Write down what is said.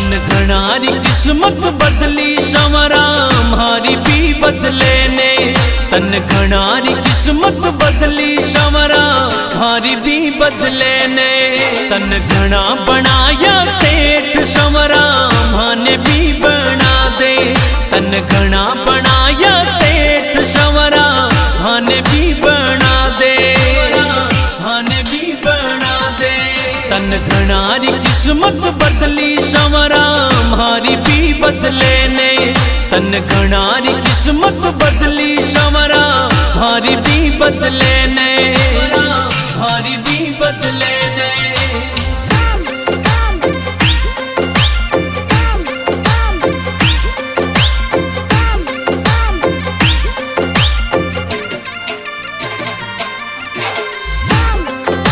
तन घनारी किस्मत बदली संवरा हमारी भी बदले ने। तन घनारी किस्मत बदली संवरा हमारी भी बदले ने। तन घना बनाया सेठ संवरा माने भी बना दे। तन घना बनाया सेठ संवरा माने भी बना दे, माने भी बना दे। तन घनारी किस्मत बदली संवरा हमारी भी बदले ने। तन घनारी किस्मत बदली संवरा हमारी भी बदले ने, हमारी भी बदले।